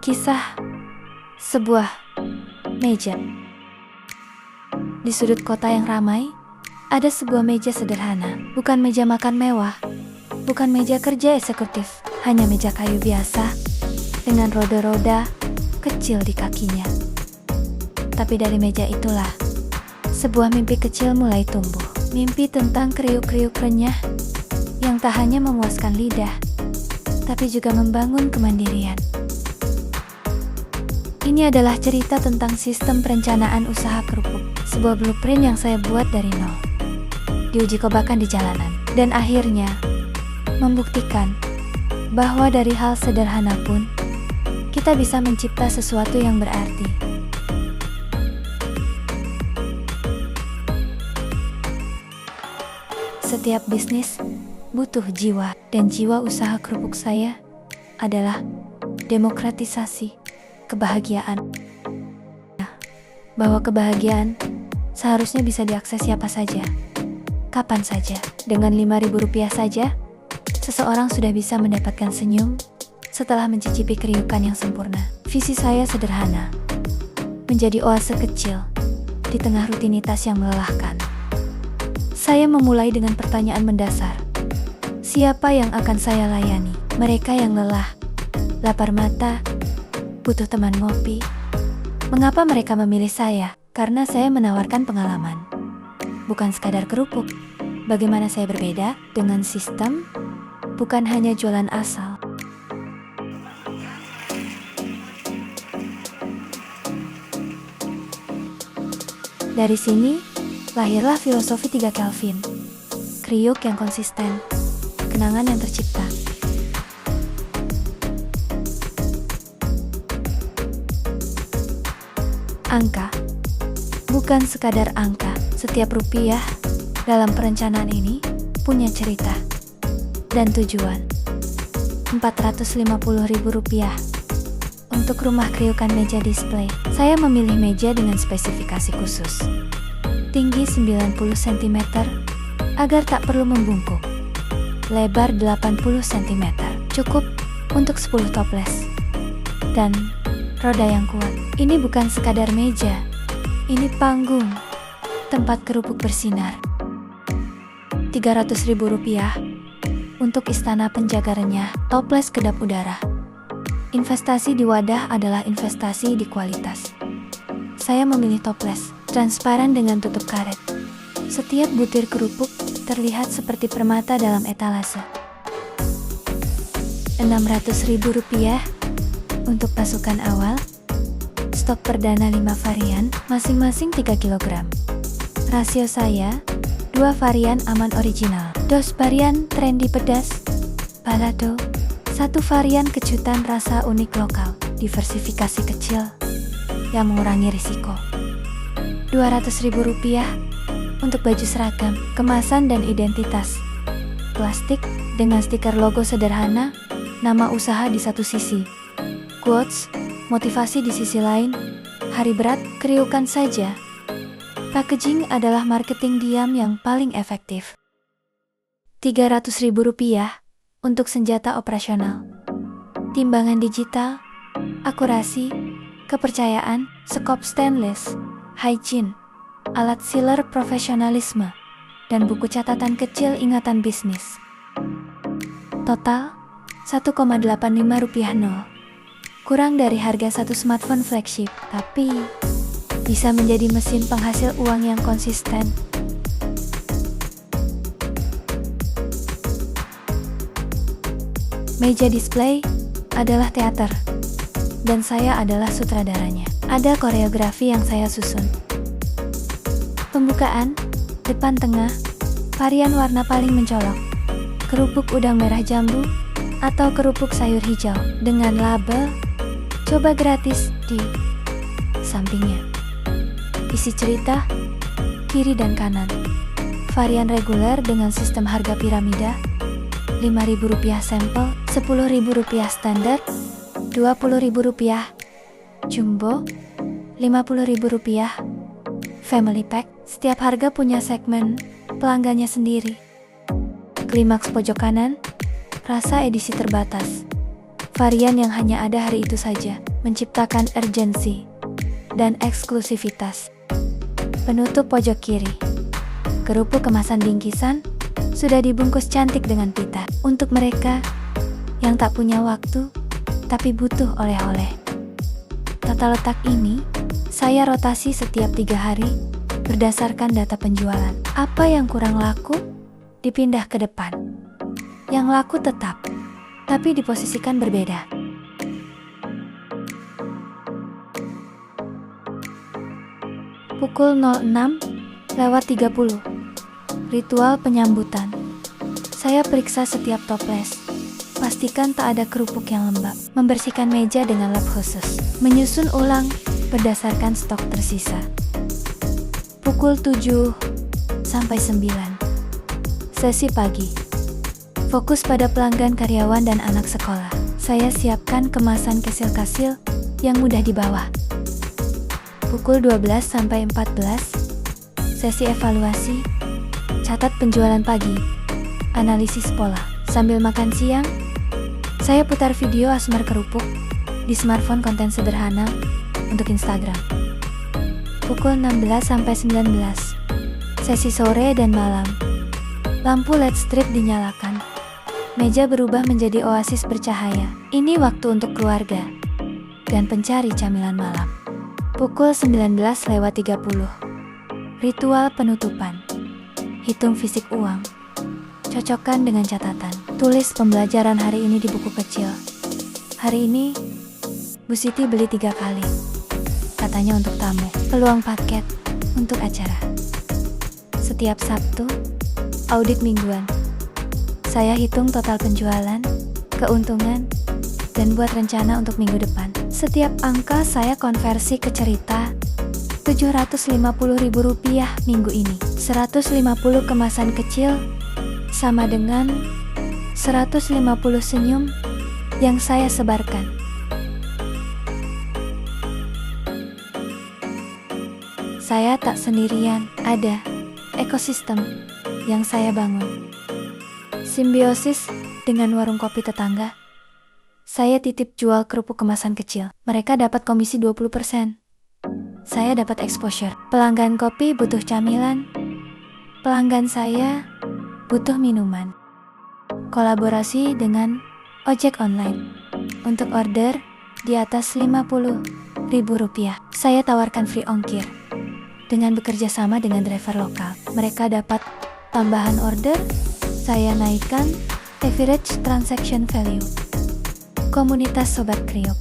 Kisah sebuah meja. Di sudut kota yang ramai, ada sebuah meja sederhana. Bukan meja makan mewah, bukan meja kerja eksekutif, hanya meja kayu biasa dengan roda-roda kecil di kakinya. Tapi dari meja itulah sebuah mimpi kecil mulai tumbuh. Mimpi tentang kriuk-kriuk renyah yang tak hanya memuaskan lidah, tapi juga membangun kemandirian. Ini adalah cerita tentang sistem perencanaan usaha kerupuk, sebuah blueprint yang saya buat dari nol, diuji cobakan di jalanan, dan akhirnya membuktikan bahwa dari hal sederhana pun kita bisa mencipta sesuatu yang berarti. Setiap bisnis butuh jiwa, dan jiwa usaha kerupuk saya adalah demokratisasi kebahagiaan. Bahwa kebahagiaan seharusnya bisa diakses siapa saja, kapan saja. Dengan Rp5.000 saja, seseorang sudah bisa mendapatkan senyum setelah mencicipi kriukan yang sempurna. Visi saya sederhana, menjadi oase kecil di tengah rutinitas yang melelahkan. Saya memulai dengan pertanyaan mendasar. Siapa yang akan saya layani? Mereka yang lelah, lapar mata, butuh teman ngopi. Mengapa mereka memilih saya? Karena saya menawarkan pengalaman, bukan sekadar kerupuk. Bagaimana saya berbeda dengan sistem? Bukan hanya jualan asal. Dari sini lahirlah filosofi 3 Kelvin. Kriuk yang konsisten, kenangan yang tercipta. Angka bukan sekadar angka. Setiap rupiah dalam perencanaan ini punya cerita dan tujuan. Rp450.000 untuk rumah kriukan meja display. Saya memilih meja dengan spesifikasi khusus, tinggi 90 cm agar tak perlu membungkuk, lebar 80 cm cukup untuk 10 toples, dan roda yang kuat. Ini bukan sekadar meja, ini panggung, tempat kerupuk bersinar. Rp300.000 untuk istana penjaga renyah, toples kedap udara. Investasi di wadah adalah investasi di kualitas. Saya memilih toples transparan dengan tutup karet. Setiap butir kerupuk terlihat seperti permata dalam etalase. Rp600.000 untuk pasukan awal. Stok perdana 5 varian, masing-masing 3 kg. Rasio saya, 2 varian aman original, 2 varian trendy pedas, balado, 1 varian kejutan rasa unik lokal, diversifikasi kecil yang mengurangi risiko. Rp200.000 untuk baju seragam, kemasan dan identitas. Plastik dengan stiker logo sederhana, nama usaha di satu sisi, quotes, motivasi di sisi lain. Hari berat, kriukan saja. Packaging adalah marketing diam yang paling efektif. Rp300.000 untuk senjata operasional. Timbangan digital, akurasi, kepercayaan, skop stainless, hygiene, alat sealer profesionalisme, dan buku catatan kecil ingatan bisnis. Total Rp1,85 kurang dari harga satu smartphone flagship, tapi bisa menjadi mesin penghasil uang yang konsisten. Meja display adalah teater, dan saya adalah sutradaranya. Ada koreografi yang saya susun. Pembukaan, depan tengah, varian warna paling mencolok, kerupuk udang merah jambu, atau kerupuk sayur hijau, dengan label coba gratis di sampingnya. Isi cerita, kiri dan kanan. Varian reguler dengan sistem harga piramida, Rp5.000 sampel, Rp10.000 standar, Rp20.000 jumbo, Rp50.000 family pack. Setiap harga punya segmen pelanggannya sendiri. Klimaks pojok kanan, rasa edisi terbatas. Varian yang hanya ada hari itu saja, menciptakan urgensi dan eksklusivitas. Penutup pojok kiri. Kerupuk kemasan bingkisan sudah dibungkus cantik dengan pita. Untuk mereka yang tak punya waktu tapi butuh oleh-oleh. Tata letak ini saya rotasi setiap 3 hari berdasarkan data penjualan. Apa yang kurang laku dipindah ke depan. Yang laku tetap, tapi diposisikan berbeda. Pukul 06:30. Ritual penyambutan. Saya periksa setiap toples. Pastikan tak ada kerupuk yang lembab. Membersihkan meja dengan lap khusus. Menyusun ulang berdasarkan stok tersisa. Pukul 7-9. Sesi pagi. Fokus pada pelanggan, karyawan, dan anak sekolah. Saya siapkan kemasan kasil-kasil yang mudah dibawa. Pukul 12-14. Sesi evaluasi. Catat penjualan pagi. Analisis pola. Sambil makan siang, saya putar video ASMR kerupuk di smartphone, konten sederhana untuk Instagram. Pukul 16-19. Sesi sore dan malam. Lampu LED strip dinyalakan. Meja berubah menjadi oasis bercahaya. Ini waktu untuk keluarga dan pencari camilan malam. Pukul 19:30. Ritual penutupan. Hitung fisik uang. Cocokkan dengan catatan. Tulis pembelajaran hari ini di buku kecil. Hari ini, Bu Siti beli 3 kali. Katanya untuk tamu. Peluang paket untuk acara. Setiap Sabtu, audit mingguan. Saya hitung total penjualan, keuntungan, dan buat rencana untuk minggu depan. Setiap angka saya konversi ke cerita. Rp750.000 minggu ini. 150 kemasan kecil sama dengan 150 senyum yang saya sebarkan. Saya tak sendirian, ada ekosistem yang saya bangun. Simbiosis dengan warung kopi tetangga. Saya titip jual kerupuk kemasan kecil. Mereka dapat komisi 20%. Saya dapat exposure. Pelanggan kopi butuh camilan. Pelanggan saya butuh minuman. Kolaborasi dengan ojek online. Untuk order di atas Rp50.000, saya tawarkan free ongkir. Dengan bekerja sama dengan driver lokal, mereka dapat tambahan order. Saya naikkan average transaction value. Komunitas Sobat Kriuk.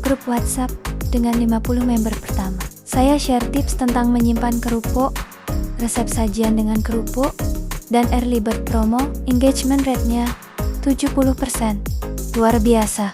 Grup WhatsApp dengan 50 member pertama. Saya share tips tentang menyimpan kerupuk, resep sajian dengan kerupuk, dan early bird promo. Engagement rate-nya 70%. Luar biasa.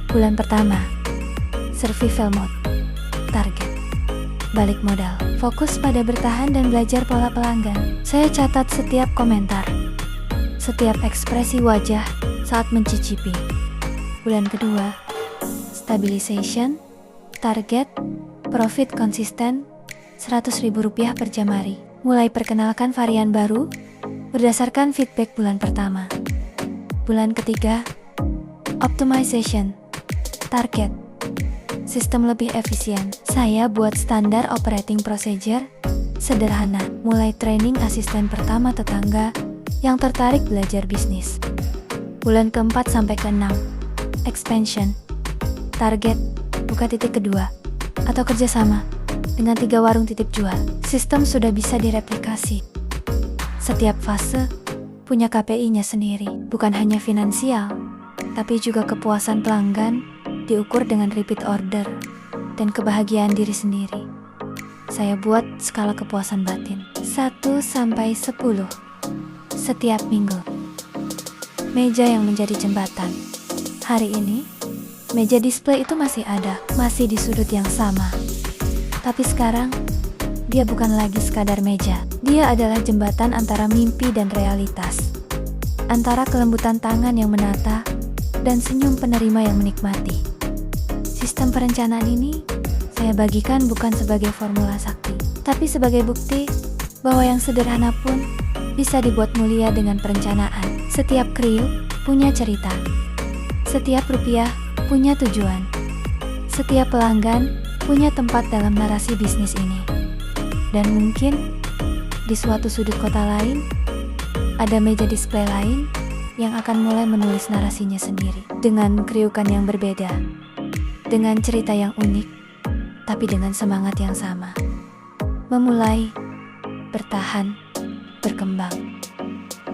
Bulan pertama. Survival mode. Target. Balik modal. Fokus pada bertahan dan belajar pola pelanggan. Saya catat setiap komentar, setiap ekspresi wajah saat mencicipi. Bulan kedua. Stabilization. Target. Profit konsisten Rp100.000 per jam hari. Mulai perkenalkan varian baru berdasarkan feedback bulan pertama. Bulan ketiga. Optimization. Target. Sistem lebih efisien. Saya buat standar operating procedure sederhana. Mulai training asisten pertama tetangga yang tertarik belajar bisnis. Bulan keempat sampai ke-6. Expansion. Target. Buka titik kedua atau kerjasama dengan 3 warung titip jual. Sistem sudah bisa direplikasi. Setiap fase punya KPI-nya sendiri. Bukan hanya finansial, tapi juga kepuasan pelanggan diukur dengan repeat order dan kebahagiaan diri sendiri. Saya buat skala kepuasan batin 1-10 setiap minggu. Meja yang menjadi jembatan. Hari ini, meja display itu masih ada, masih di sudut yang sama. Tapi sekarang, dia bukan lagi sekadar meja. Dia adalah jembatan antara mimpi dan realitas. Antara kelembutan tangan yang menata dan senyum penerima yang menikmati. Sistem perencanaan ini saya bagikan bukan sebagai formula sakti, tapi sebagai bukti bahwa yang sederhana pun bisa dibuat mulia dengan perencanaan. Setiap kriuk punya cerita. Setiap rupiah punya tujuan. Setiap pelanggan punya tempat dalam narasi bisnis ini. Dan mungkin di suatu sudut kota lain, ada meja display lain yang akan mulai menulis narasinya sendiri. Dengan kriukan yang berbeda, dengan cerita yang unik, tapi dengan semangat yang sama. Memulai, bertahan, berkembang.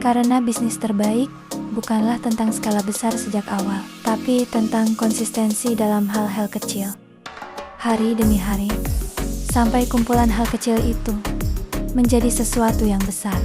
Karena bisnis terbaik bukanlah tentang skala besar sejak awal, tapi tentang konsistensi dalam hal-hal kecil. Hari demi hari, sampai kumpulan hal kecil itu menjadi sesuatu yang besar.